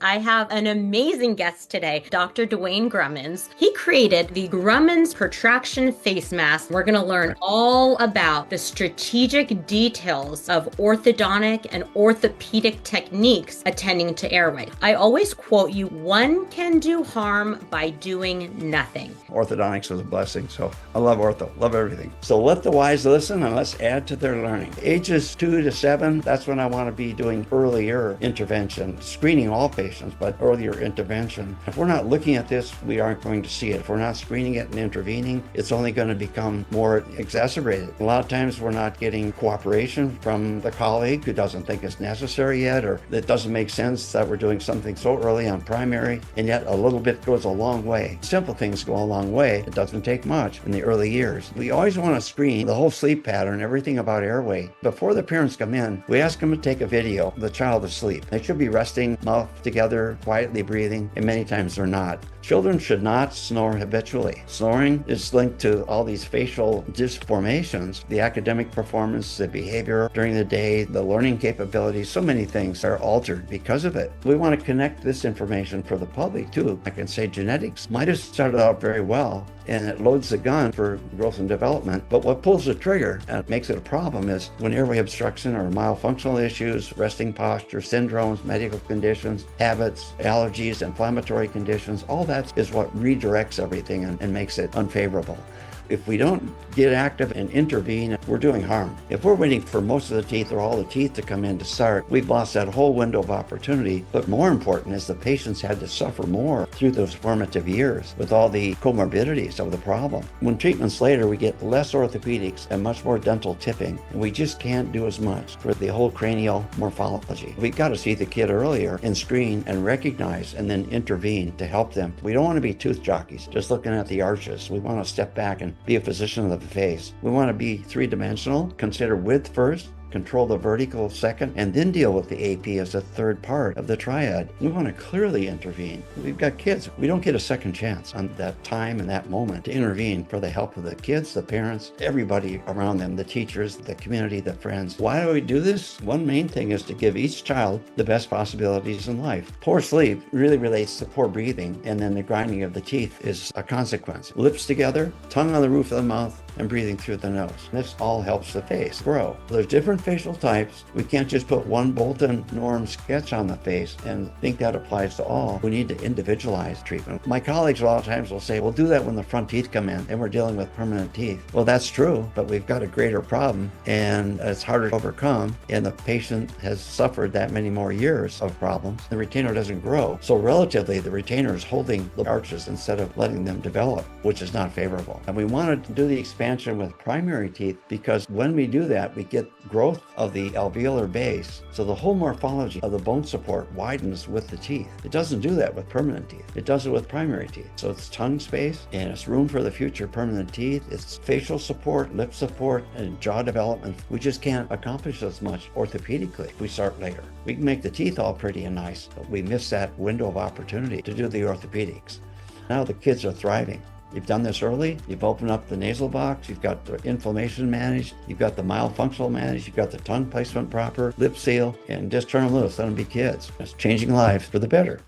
I have an amazing guest today, Dr. Duane Grummons. He created the Grummons Protraction Face Mask. We're going to learn all about the strategic details of orthodontic and orthopedic techniques attending to airway. I always quote you, one can do harm by doing nothing. Orthodontics is a blessing, so I love ortho, love everything. So let the wise listen and let's add to their learning. Ages 2 to 7, that's when I want to be doing earlier intervention, screening all patients, but earlier intervention. If we're not looking at this, we aren't going to see it. If we're not screening it and intervening, it's only going to become more exacerbated. A lot of times we're not getting cooperation from the colleague who doesn't think it's necessary yet, or it doesn't make sense that we're doing something so early on primary, and yet a little bit goes a long way. Simple things go a long way. It doesn't take much in the early years. We always want to screen the whole sleep pattern, everything about airway. Before the parents come in, we ask them to take a video of the child asleep. They should be resting, mouth together, quietly breathing, and many times they're not. Children should not snore habitually. Snoring is linked to all these facial disformations, the academic performance, the behavior during the day, the learning capabilities, so many things are altered because of it. We want to connect this information for the public too. I can say genetics might have started out very well, and it loads the gun for growth and development, but what pulls the trigger and makes it a problem is when airway obstruction or mild functional issues, resting posture, syndromes, medical conditions, habits, allergies, inflammatory conditions, all that is what redirects everything and makes it unfavorable. If we don't get active and intervene, we're doing harm. If we're waiting for most of the teeth or all the teeth to come in to start, we've lost that whole window of opportunity. But more important is the patients had to suffer more through those formative years with all the comorbidities of the problem. When treatments later, we get less orthopedics and much more dental tipping, and we just can't do as much for the whole cranial morphology. We've got to see the kid earlier and screen and recognize and then intervene to help them. We don't want to be tooth jockeys, just looking at the arches. We want to step back and be a physician of the face. We want to be three-dimensional, consider width first, control the vertical second, and then deal with the AP as a third part of the triad. We want to clearly intervene. We've got kids. We don't get a second chance on that time and that moment to intervene for the help of the kids, the parents, everybody around them, the teachers, the community, the friends. Why do we do this? One main thing is to give each child the best possibilities in life. Poor sleep really relates to poor breathing, and then the grinding of the teeth is a consequence. Lips together, tongue on the roof of the mouth, and breathing through the nose. This all helps the face grow. There's different facial types. We can't just put one Bolton norm sketch on the face and think that applies to all. We need to individualize treatment. My colleagues a lot of times will say, well, do that when the front teeth come in and we're dealing with permanent teeth. Well, that's true, but we've got a greater problem and it's harder to overcome, and the patient has suffered that many more years of problems. The retainer doesn't grow. So relatively, the retainer is holding the arches instead of letting them develop, which is not favorable. And we wanted to do the expansion with primary teeth because when we do that, we get growth of the alveolar base. So the whole morphology of the bone support widens with the teeth. It doesn't do that with permanent teeth. It does it with primary teeth. So it's tongue space and it's room for the future permanent teeth. It's facial support, lip support, and jaw development. We just can't accomplish as much orthopedically if we start later. We can make the teeth all pretty and nice, but we miss that window of opportunity to do the orthopedics. Now the kids are thriving. You've done this early, you've opened up the nasal box, you've got the inflammation managed, you've got the mild functional managed, you've got the tongue placement proper, lip seal, and just turn them loose, let them be kids. It's changing lives for the better.